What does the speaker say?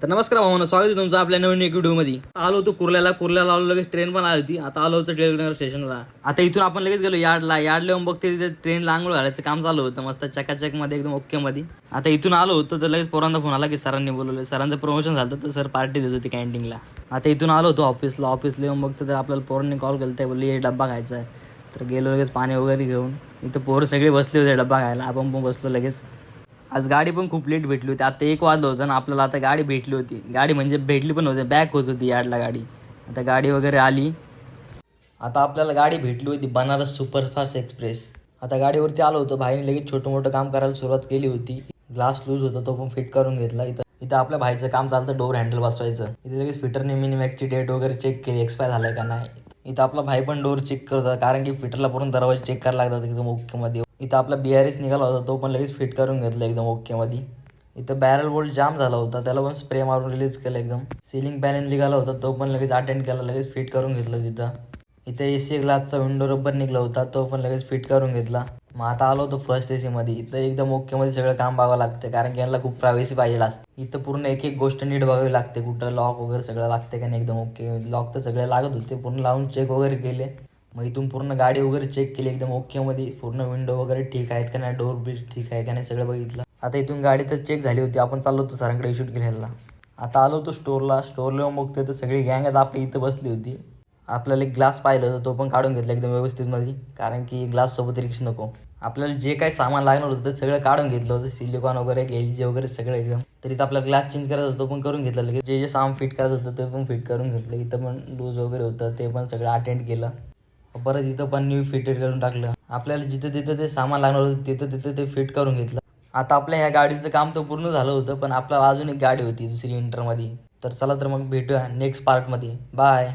तर नमस्कार भावना, स्वागत आहे तुमचं आपल्या नवीन एक व्हिडिओमध्ये. आलो होतो कुर्ल्याला आलो, लगेच ट्रेन पण आली होती. आता आलो होतो टिळकनगर स्टेशनला. आता इथून आपण लगेच गेलो यार्डला येऊन बघते तिथे ट्रेनला आंघोळ घालायचं काम चालू होतं, मस्त चकाचक मध्ये एकदम ओके मध्ये. आता इथून आलो होतो तर लगेच पोरांचा फोन आला की सरांनी बोलवलं, सरांचं प्रमोशन झालं तर सर पार्टी देत होती कॅन्टीनला. आता इथून आलो होतो ऑफिसला येऊन बघतो तर आपल्याला पोरांनी कॉल केला, बोलली हे डब्बा खायचा आहे. तर गेलो लगेच पाणी वगैरे घेऊन. इथं पोरं सगळे बसले होते डब्बा खायला, आपण पण बसलो लगेच. आज गाडी पण खूप लेट भेटली होती. आता 1 वाजलं होतं ना आपल्याला. आता गाडी भेटली होती, गाडी म्हणजे भेटली पण होती, बॅक होत होती यार्डला गाडी. आता गाडी वगैरे आली. आता आपल्याला गाडी भेटली होती बनारस सुपरफास्ट एक्सप्रेस. आता गाडीवरती आलो होतो, भाईने लगेच छोटं मोठं काम करायला सुरुवात केली होती. ग्लास लूज होता तो पण फिट करून घेतला. इथं आपल्या भाईचं काम चालतं डोर हँडल बसवायचं. इथे लगेच फिटरने मिनिमॅक्सची डेट वगैरे चेक केली, एक्सपायर झालाय का नाही. इथं आपला भाई पण डोर चेक करत होता, कारण की फिटरला पूर्ण दरवाजे चेक करायला लागतात एकदम ओके मध्ये. इथं आपला BRS निघाला होता, तो पण लगेच फिट करून घेतला एकदम ओके मध्ये. इथं बॅरल बोल्ट जाम झाला होता, त्याला पण स्प्रे मारून रिलीज केलं एकदम. सिलिंग पॅनल निघाला होता, तो पण लगेच अटेंड केला, लगेच फिट करून घेतलं तिथं. इथं AC ग्लासचा विंडो रबर निघला होता, तो पण लगेच फिट करून घेतला. मग आता आलो होतो फर्स्ट AC मध्ये. इथं एकदम ओके मध्ये सगळं काम बघावं लागतं, कारण की यांना खूप प्रायव्हसी पाहिजे असते. इथं पूर्ण एक एक गोष्ट नीट बघावी लागते, कुठं लॉक वगैरे सगळं लागते का नाही एकदम ओके. लॉक तर सगळे लागत होते, पूर्ण लावून चेक वगैरे केले. मग इथून पूर्ण गाडी वगैरे चेक केली एकदम ओके मध्ये. पूर्ण विंडो वगैरे ठीक आहेत का नाही, डोर बीट ठीक आहे का नाही सगळं बघितलं. आता इथून गाडी तर चेक झाली होती, आपण चाललो होतो सरांकडे इशूट घ्यायला. आता आलो होतो स्टोरला येऊन बघतोय तर सगळी गँगच आपली इथं बसली होती. आपल्याला एक ग्लास पाहिलं होतं, तो पण काढून घेतला एकदम व्यवस्थित मध्ये, कारण की ग्लास सोबत रिक्स नको. आपल्याला जे काही सामान लागणार होतं ते सगळं काढून घेतलं होतं, सिलिकॉन वगैरे LG वगैरे सगळं एकदम. तर इथं आपला ग्लास चेंज करायचा होतं, तो पण करून घेतलं लगेच. जे सामान फिट करायचं होतं ते पण फिट करून घेतलं. इथं पण लूज वगैरे होतं, ते पण सगळं अटेंड केलं. परत इथं पण न्यू फिटेड करून टाकलं. आपल्याला जिथं तिथं ते सामान लागणार होतं तिथं ते फिट करून घेतलं. आता आपल्या ह्या गाडीचं काम तर पूर्ण झालं होतं, पण आपल्याला अजून एक गाडी होती दुसरी इंटरमध्ये. तर चला तर मग भेटूया नेक्स्ट पार्टमध्ये. बाय.